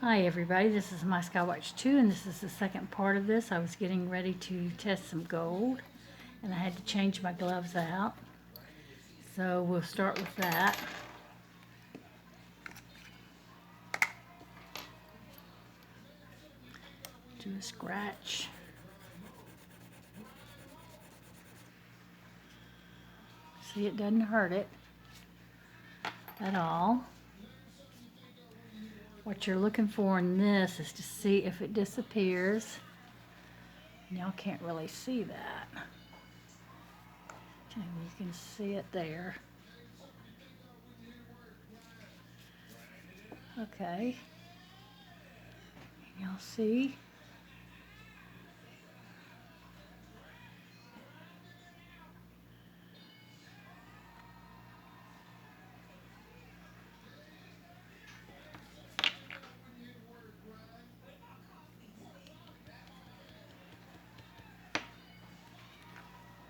Hi everybody, this is my Skywatch 2 and this is the second part of this. I was getting ready to test some gold and I had to change my gloves out. So we'll start with that. Do a scratch. See, it doesn't hurt it at all. What you're looking for in this is to see if it disappears. Y'all can't really see that. Okay, you can see it there. Okay. Y'all see?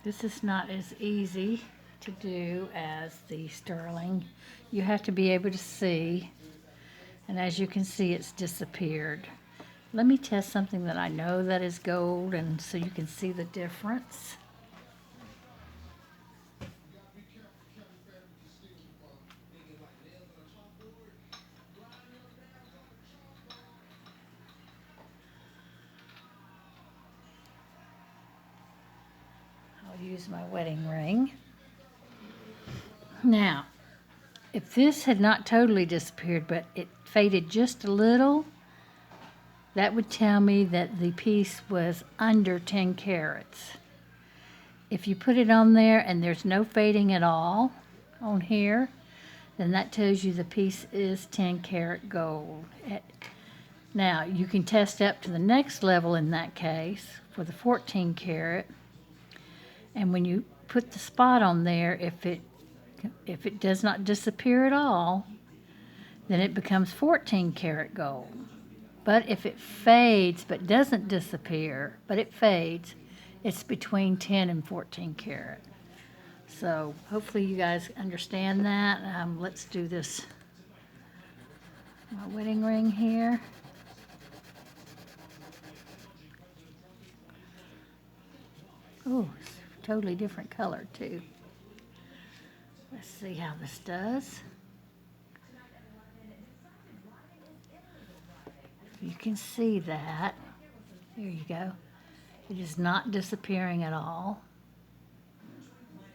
This is not as easy to do as the sterling. You have to be able to see, and as you can see, it's disappeared. Let me test something that I know that is gold, and so you can see the difference. I'll use my wedding ring. Now, if this had not totally disappeared, but it faded just a little, that would tell me that the piece was under 10 carats. If you put it on there and there's no fading at all on here, then that tells you the piece is 10 karat gold. Now, you can test up to the next level in that case for the 14 karat. And when you put the spot on there, if it does not disappear at all, then it becomes 14 karat gold. But if it fades but doesn't disappear, but it fades, it's between 10 and 14 karat. So hopefully you guys understand that. Let's do this. My wedding ring here. Oh, it's a totally different color too. Let's see how this does. You can see that. There you go. It is not disappearing at all.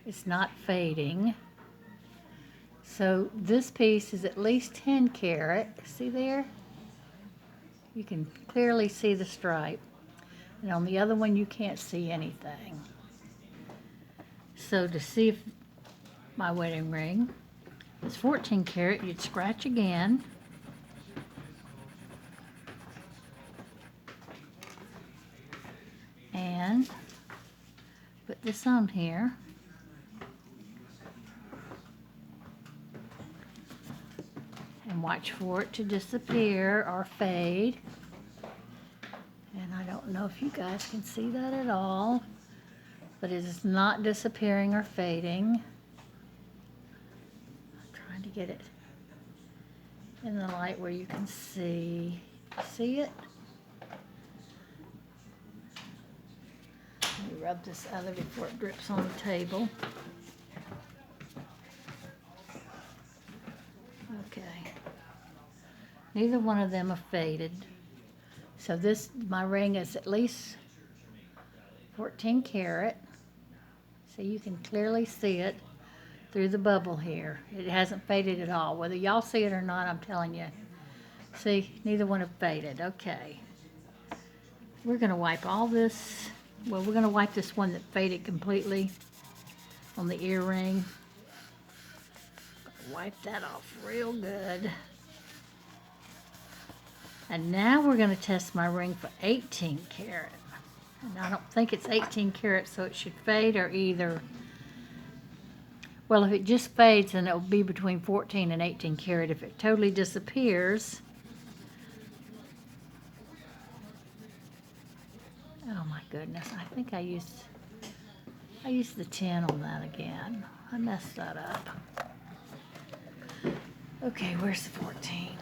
It's not fading. So this piece is at least 10 karat. See there? You can clearly see the stripe. And on the other one, you can't see anything. So to see if my wedding ring is 14 karat, you'd scratch again. And put this on here. And watch for it to disappear or fade. And I don't know if you guys can see that at all, but it is not disappearing or fading. I'm trying to get it in the light where you can see. See it? Let me rub this other before it drips on the table. Okay. Neither one of them are faded. So this, my ring is at least 14 karat. So you can clearly see it through the bubble here. It hasn't faded at all. Whether y'all see it or not, I'm telling you. See, neither one have faded. Okay. We're gonna wipe all this. Well, we're gonna wipe this one that faded completely on the earring. Wipe that off real good. And now we're going to test my ring for 18 karat. And I don't think it's 18 karat, so it should fade or either. Well, if it just fades, then it will be between 14 and 18 karat. If it totally disappears. Oh my goodness, I think I used the 10 on that again. I messed that up. Okay, where's the 14?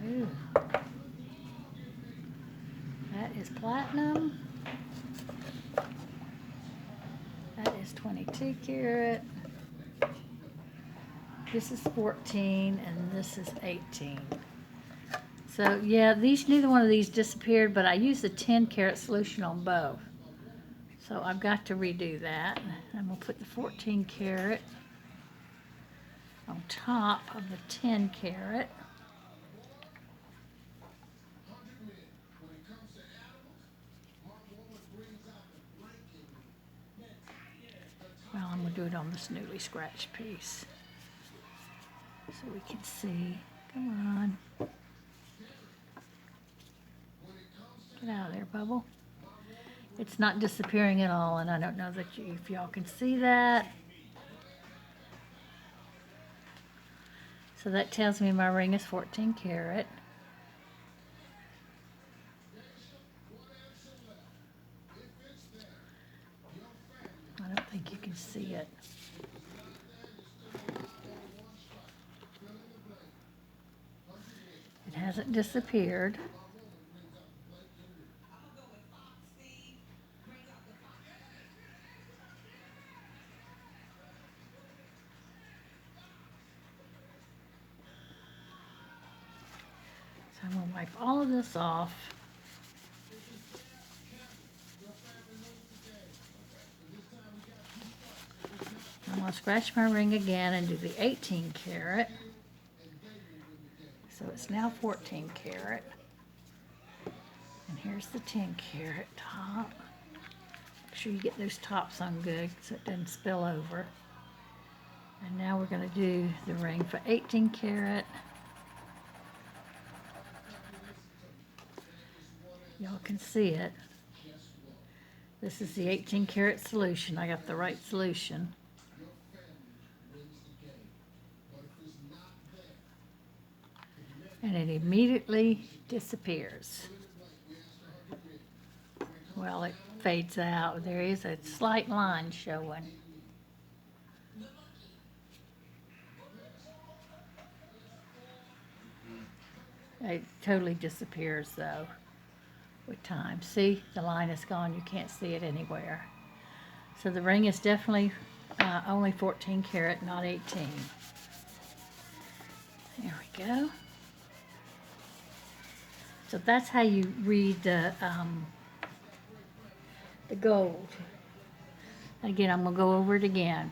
Ooh. Ooh. That is platinum. That is 22 karat. This is 14 and this is 18. So yeah, neither one of these disappeared, but I used the 10 karat solution on both. So I've got to redo that. I'm gonna put the 14 karat on top of the 10 karat. Well, I'm gonna do it on this newly scratched piece so we can see. Come on. Get out of there, Bubble. It's not disappearing at all, and I don't know that if y'all can see that. So that tells me my ring is 14 karat. I don't think you can see it. It hasn't disappeared. So I'm going to wipe all of this off. I'm going to scratch my ring again and do the 18 karat. So it's now 14 karat. And here's the 10 karat top. Make sure you get those tops on good so it doesn't spill over. And now we're going to do the ring for 18 karat. Y'all can see it. This is the 18 karat solution. I got the right solution. And it immediately disappears. Well, it fades out. There is a slight line showing. It totally disappears though with time. See, the line is gone. You can't see it anywhere. So the ring is definitely only 14 karat, not 18. There we go. So that's how you read the gold. Again, I'm gonna go over it again.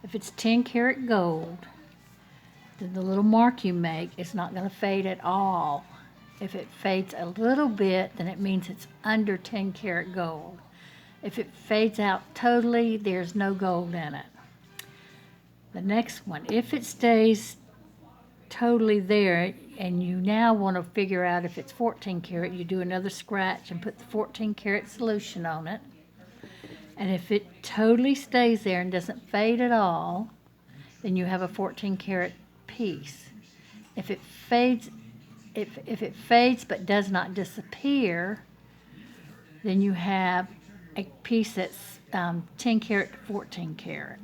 If it's 10 karat gold, then the little mark you make is not gonna fade at all. If it fades a little bit, then it means it's under 10 karat gold. If it fades out totally, there's no gold in it. The next one, if it stays totally there and you now want to figure out if it's 14 karat, you do another scratch and put the 14 karat solution on it. And if it totally stays there and doesn't fade at all, then you have a 14 karat piece. If it fades, if it fades but does not disappear, then you have a piece that's 10 karat to 14 karat.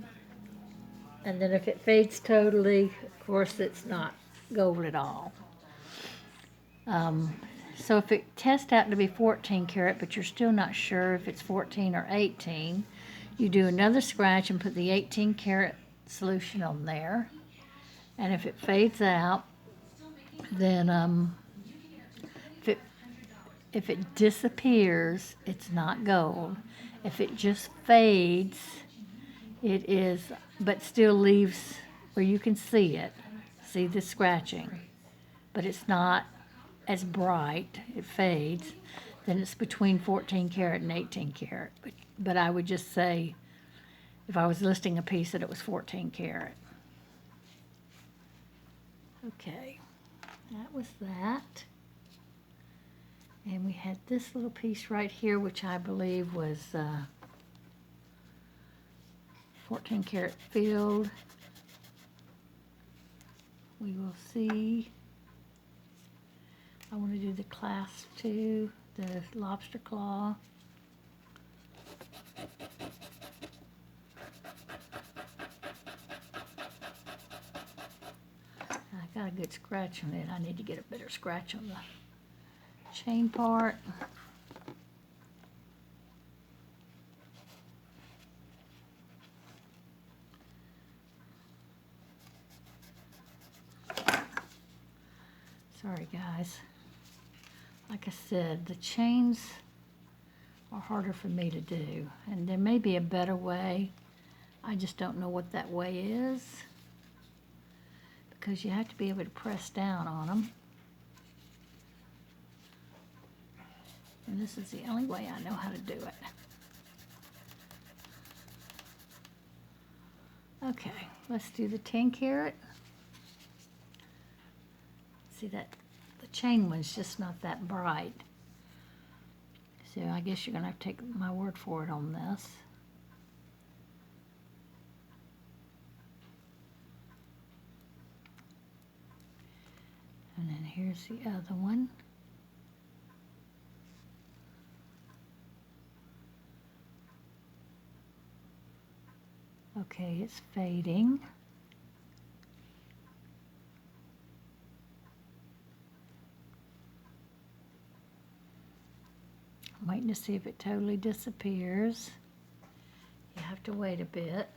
And then if it fades totally, of course, it's not gold at all. So if it tests out to be 14 karat, but you're still not sure if it's 14 or 18, you do another scratch and put the 18 karat solution on there. And if it fades out, then if it disappears, it's not gold. If it just fades, it is, but still leaves where you can see it. See the scratching, but it's not as bright. It fades. Then it's between 14 karat and 18 karat. But I would just say, if I was listing a piece, that it was 14 karat. Okay, that was that. And we had this little piece right here, which I believe was 14 karat filled. We will see. I want to do the clasp too, the lobster claw. I gotta good scratch on it. I need to get a better scratch on the chain part. Sorry guys. Like I said, the chains are harder for me to do, and there may be a better way. I just don't know what that way is, because you have to be able to press down on them. And this is the only way I know how to do it. Okay, let's do the 10 carat. See that the chain one's just not that bright. So I guess you're gonna have to take my word for it on this. And then here's the other one. Okay, it's fading. I'm waiting to see if it totally disappears. You have to wait a bit.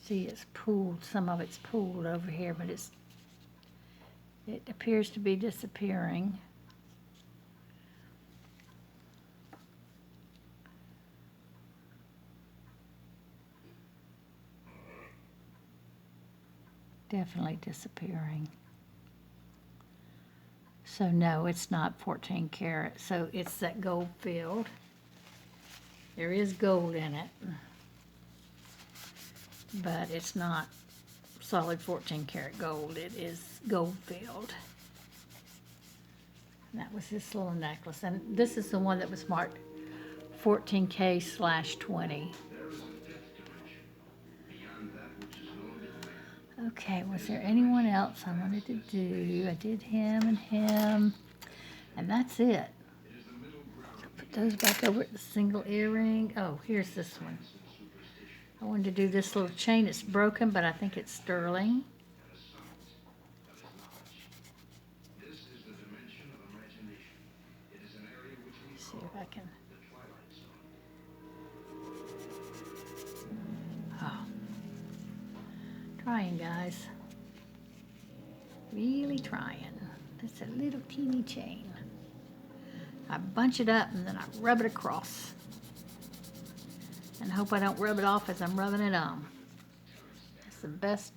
See, it's pooled, some of it's pooled over here, but it appears to be disappearing. Definitely disappearing. So no, it's not 14 karat. So it's that gold filled. There is gold in it, but it's not solid 14 karat gold. It is gold filled. And that was this little necklace. And this is the one that was marked 14K/20. Okay, was there anyone else I wanted to do? I did him and him, and that's it. Put those back over at the single earring. Oh, here's this one. I wanted to do this little chain. It's broken, but I think it's sterling. Let's see if I can. Oh. Trying, guys. Really trying. That's a little teeny chain. I bunch it up and then I rub it across. And hope I don't rub it off as I'm rubbing it on. That's the best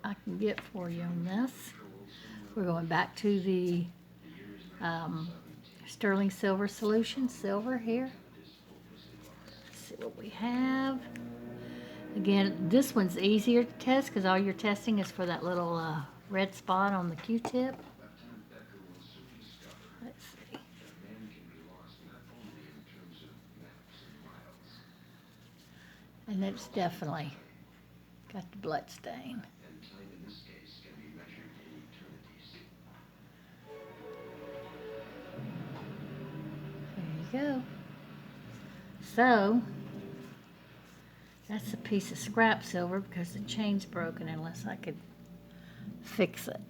I can get for you on this. We're going back to the sterling silver solution. Silver here. Let's see what we have. Again, this one's easier to test because all you're testing is for that little red spot on the Q-tip. Let's see. And it's definitely got the blood stain. There you go. So, that's a piece of scrap silver because the chain's broken unless I could fix it.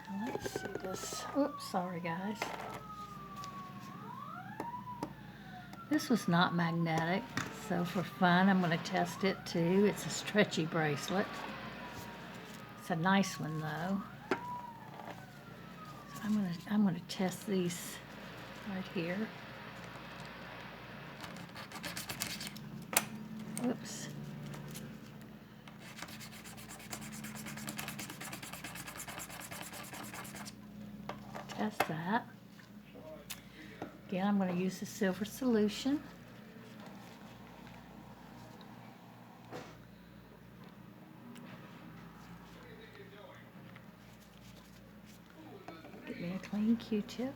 Now let's see this. Oops, sorry guys. This was not magnetic, so for fun I'm going to test it too. It's a stretchy bracelet. It's a nice one though. So I'm going to test these right here. Oops. Test that. Again, I'm going to use the silver solution. Get me a clean Q-tip.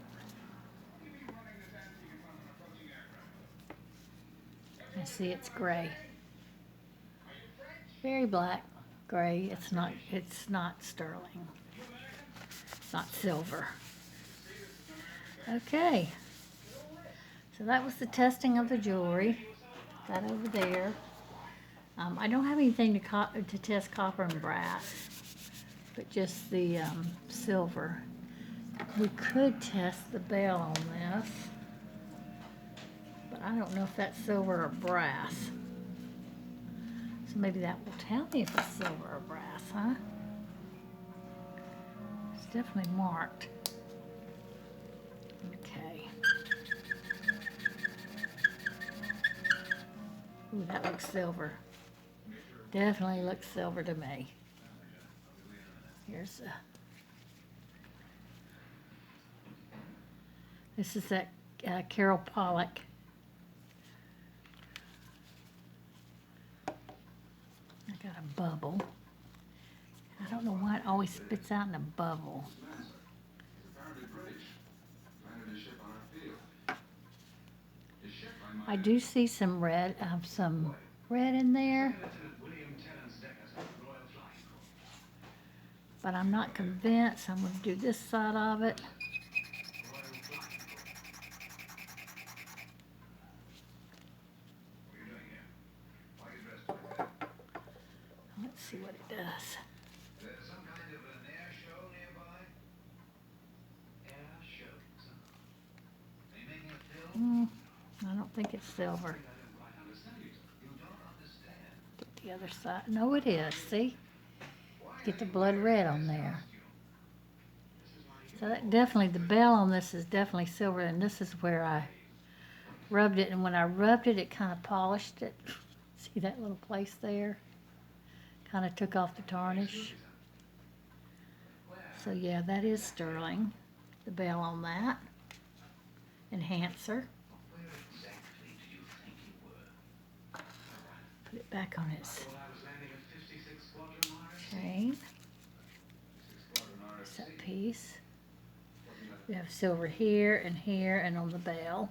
I see it's gray. Very black, gray. It's not sterling. It's not silver. Okay, so that was the testing of the jewelry. That over there. I don't have anything to test copper and brass, but just the silver. We could test the bell on this, but I don't know if that's silver or brass. So maybe that will tell me if it's silver or brass, huh? It's definitely marked. Okay. Ooh, that looks silver. Definitely looks silver to me. Here's this is that Carol Pollock. I got a bubble. I don't know why it always spits out in a bubble. I do see some red in there, but I'm not convinced. I'm going to do this side of it. Let's see what it does. I don't think it's silver. Get the other side. No, it is. See? Get the blood red on there. So that definitely, the bell on this is definitely silver, and this is where I rubbed it, and when I rubbed it, it kind of polished it. See that little place there? Kind of took off the tarnish. So yeah, that is sterling. The bell on that. Enhancer. Put it back on its chain. There's that piece. We have silver here and on the bell.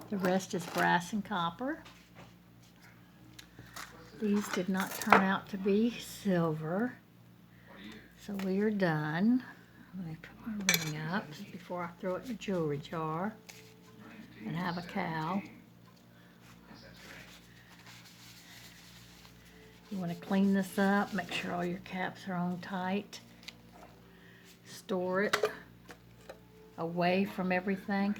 The rest is brass and copper. These did not turn out to be silver, so we are done. Let me put my ring up before I throw it in the jewelry jar and have a cow. You want to clean this up, make sure all your caps are on tight. Store it away from everything.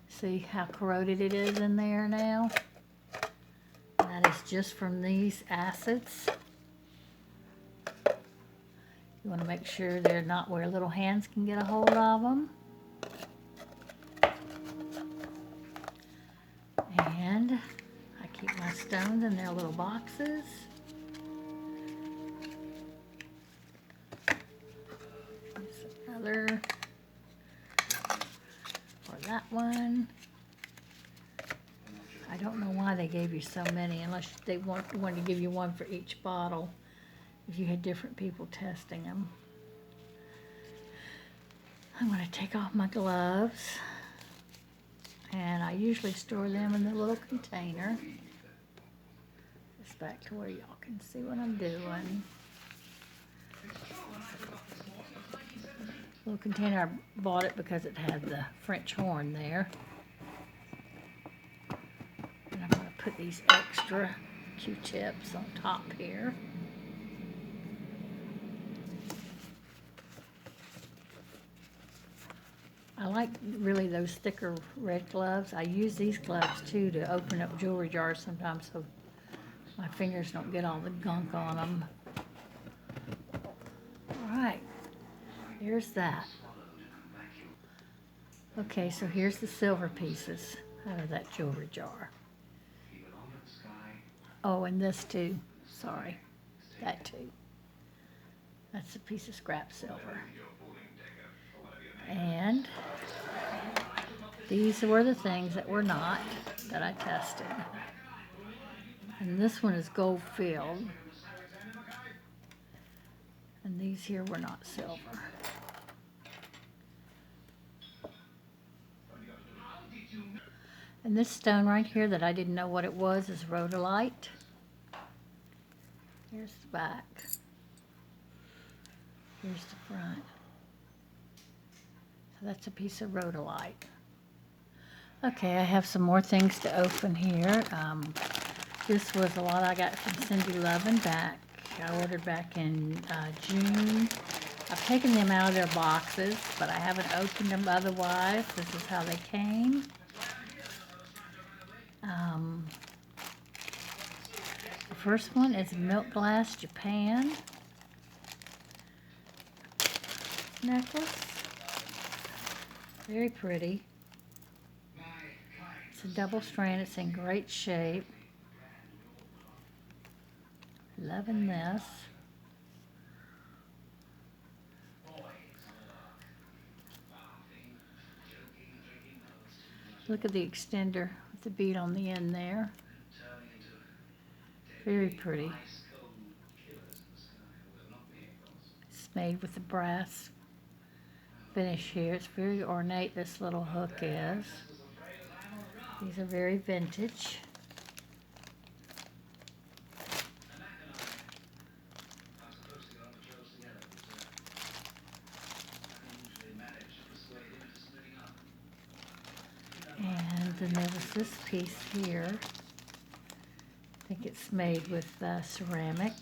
See how corroded it is in there now? That is just from these acids. You want to make sure they're not where little hands can get a hold of them. And I keep my stones in their little boxes. Here's another for that one. I don't know why they gave you so many, unless they wanted to give you one for each bottle if you had different people testing them. I'm going to take off my gloves, and I usually store them in the little container. Just back to where y'all can see what I'm doing. Little container, I bought it because it had the French horn there. And I'm going to put these extra Q-tips on top here. I like really those thicker red gloves. I use these gloves too to open up jewelry jars sometimes so my fingers don't get all the gunk on them. Alright, here's that. Okay, so here's the silver pieces out of that jewelry jar. Oh, and this too. Sorry, that too. That's a piece of scrap silver. And these were the things that were not, that I tested. And this one is gold filled. And these here were not silver. And this stone right here that I didn't know what it was is rhodolite. Here's the back. Here's the front. That's a piece of rhodolite. Okay, I have some more things to open here. This was a lot I got from Cindy Lovin back. I ordered back in June. I've taken them out of their boxes, but I haven't opened them otherwise. This is how they came. The first one is Milk Glass Japan necklace. Very pretty. It's a double strand. It's in great shape. Loving this. Look at the extender with the bead on the end there. Very pretty. It's made with the brass finish here. It's very ornate, this little hook is. These are very vintage. And then there was this piece here. I think it's made with ceramic.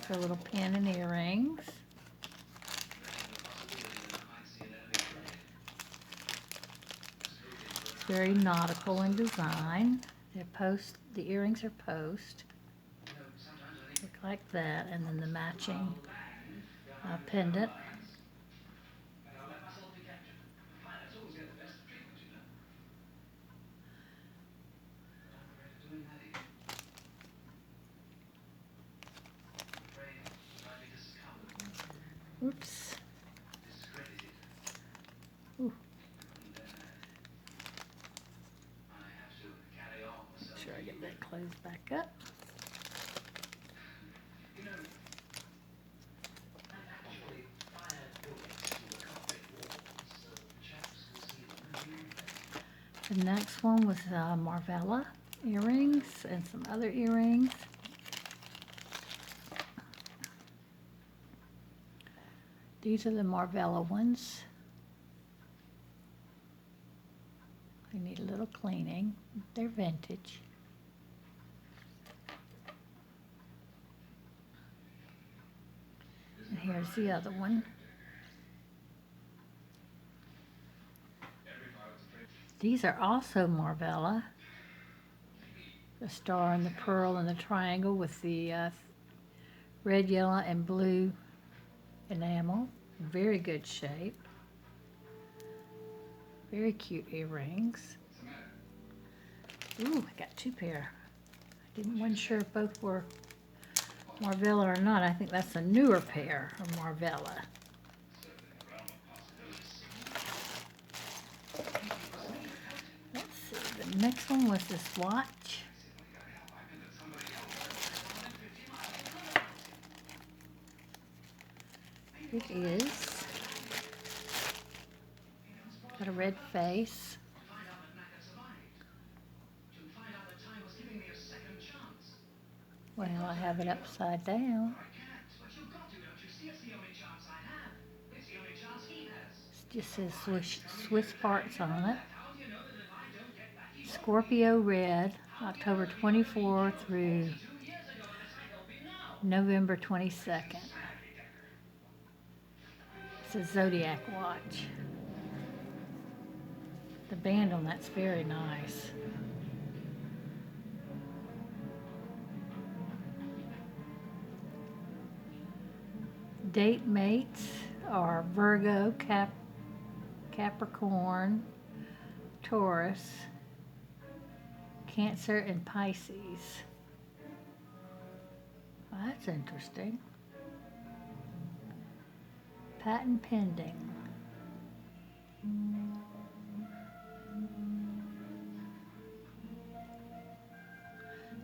For little pin and earrings. It's very nautical in design. The earrings are post. Look like that, and then the matching pendant. Oops. Ooh. Make sure I get that closed back up. The next one was Marvella earrings and some other earrings. These are the Marvella ones. They need a little cleaning. They're vintage. And here's the other one. These are also Marvella. The star and the pearl and the triangle with the red, yellow, and blue enamel. Very good shape. Very cute earrings. Ooh, I got two pair. Wasn't sure if both were Marvella or not. I think that's a newer pair of Marvella. Let's see, the next one was this watch. It is. Got a red face. Well, I have it upside down. It just says Swiss parts on it. Scorpio red, October 24 through November 22nd. It's a zodiac watch. The band on that's very nice. Date mates are Virgo, Capricorn, Taurus, Cancer, and Pisces. Well, that's interesting. Patent pending.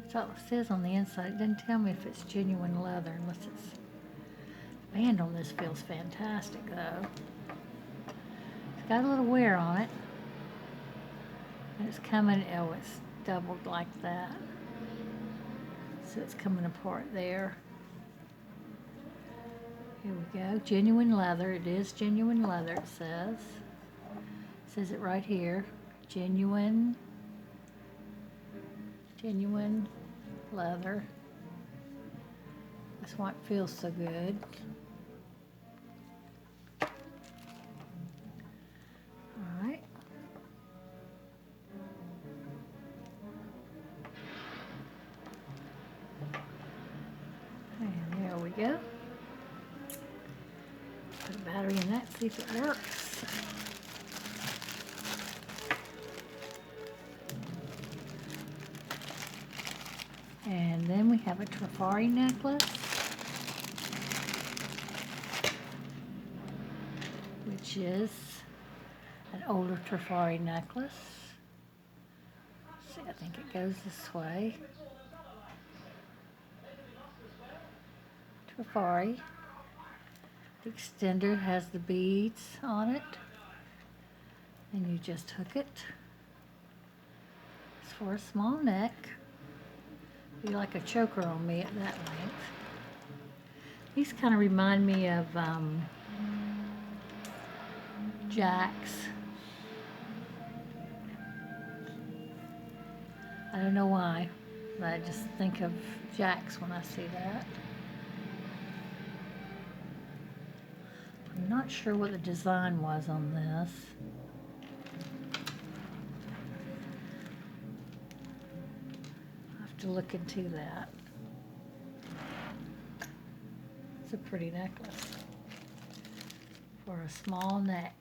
That's all it says on the inside. It doesn't tell me if it's genuine leather unless it's... The band on this feels fantastic though. It's got a little wear on it. And it's coming, oh, it's doubled like that. So it's coming apart there. Here we go, genuine leather. It is genuine leather, it says. It says it right here. Genuine leather. That's why it feels so good. Alright. And there we go. Put a battery in that, see if it works. And then we have a Trifari necklace, which is an older Trifari necklace. See, I think it goes this way. Trifari. The extender has the beads on it, and you just hook it. It's for a small neck. Be like a choker on me at that length. These kind of remind me of Jack's. I don't know why, but I just think of Jack's when I see that. I'm not sure what the design was on this. I'll have to look into that. It's a pretty necklace for a small neck.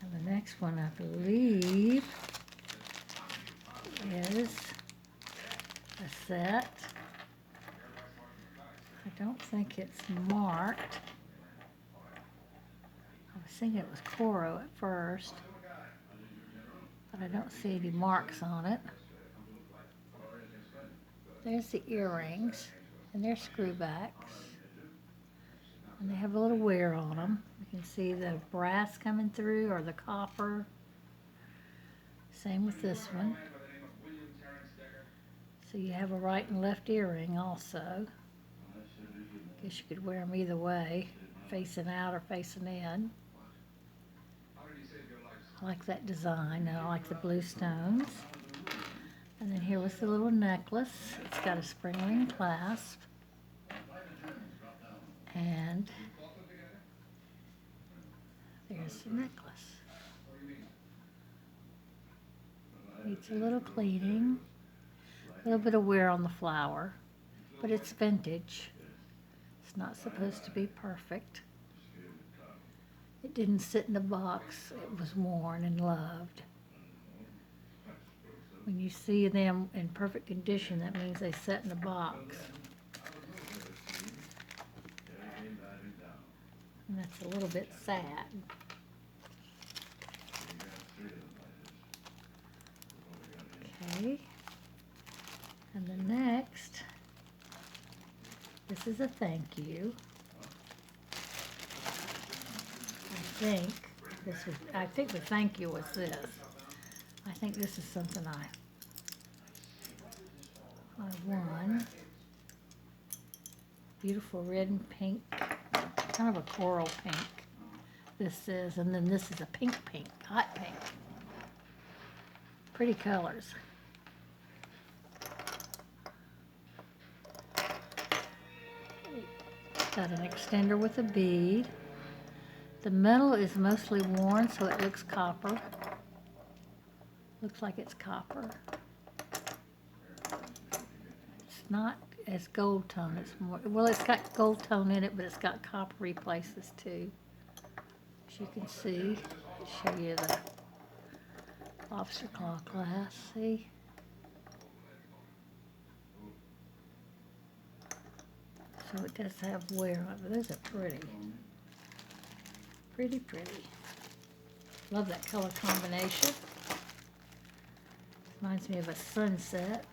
And the next one, I believe, is a set. I don't think it's marked. I was thinking it was Coro at first, but I don't see any marks on it. There's the earrings, and they're screwbacks, and they have a little wear on them. You can see the brass coming through, or the copper. Same with this one. So you have a right and left earring also. Guess you could wear them either way, facing out or facing in. I like that design, and I like the blue stones. And then here was the little necklace. It's got a spring ring clasp. And there's the necklace. Needs a little cleaning. A little bit of wear on the flower, but it's vintage. It's not supposed to be perfect. It didn't sit in a box. It was worn and loved. When you see them in perfect condition, that means they sat in a box. And that's a little bit sad. Okay. And the next, this is a thank you. I think the thank you was this. I think this is something I won. Beautiful red and pink, kind of a coral pink. This is, and then this is a pink, hot pink. Pretty colors. Got an extender with a bead. The metal is mostly worn, so it looks copper. Looks like it's copper. It's not as gold tone. It's more, well, it's got gold tone in it, but it's got coppery places too. As you can see, I'll show you the lobster claw glass. See? So it does have wear on it, but those are pretty. Pretty. Love that color combination. Reminds me of a sunset.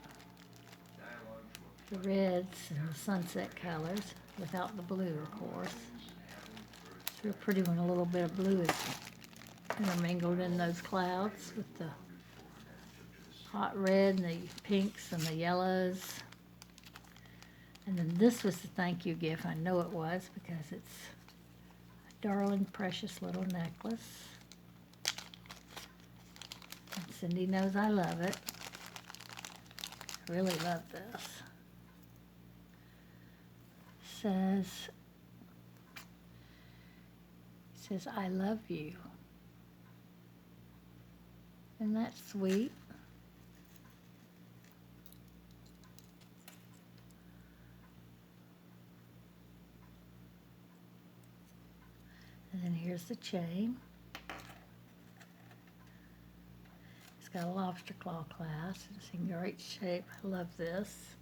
The reds and the sunset colors, without the blue, of course. It's real pretty when a little bit of blue is intermingled in those clouds with the hot red and the pinks and the yellows. And then this was the thank you gift. I know it was because it's a darling, precious little necklace. And Cindy knows I love it. I really love this. It says, I love you. Isn't that sweet? And then here's the chain. It's got a lobster claw clasp. It's in great shape. I love this.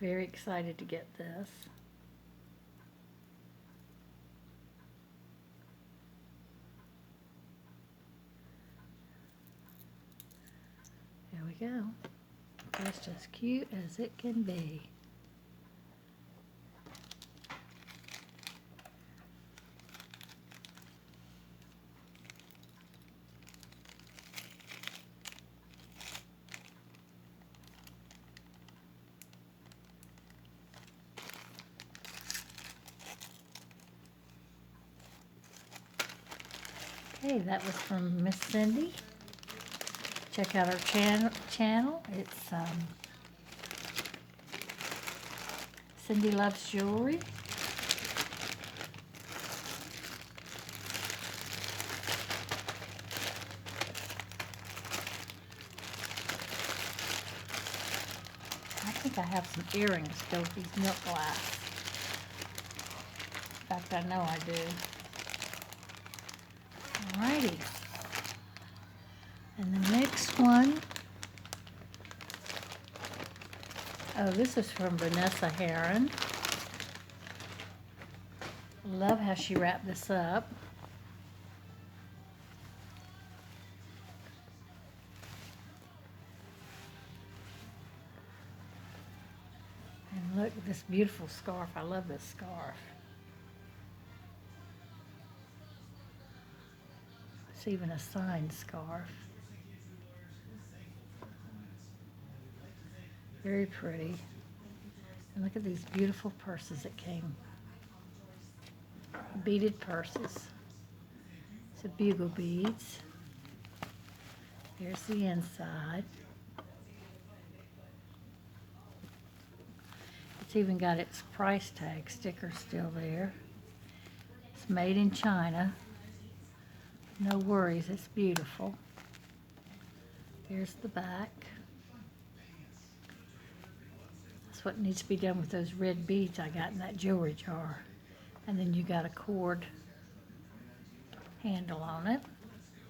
Very excited to get this. There we go. Just as cute as it can be. Okay, that was from Miss Cindy. Check out our channel. It's Cindy Loves Jewelry. I think I have some earrings to go with these milk glass. In fact, I know I do. Alrighty. And the next one, oh, this is from Vanessa Herron. Love how she wrapped this up. And look at this beautiful scarf. I love this scarf. It's even a signed scarf. Very pretty. And look at these beautiful purses that came. Beaded purses. It's a bugle beads. Here's the inside. It's even got its price tag sticker still there. It's made in China. No worries, it's beautiful. Here's the back. That's what needs to be done with those red beads I got in that jewelry jar. And then you got a cord handle on it.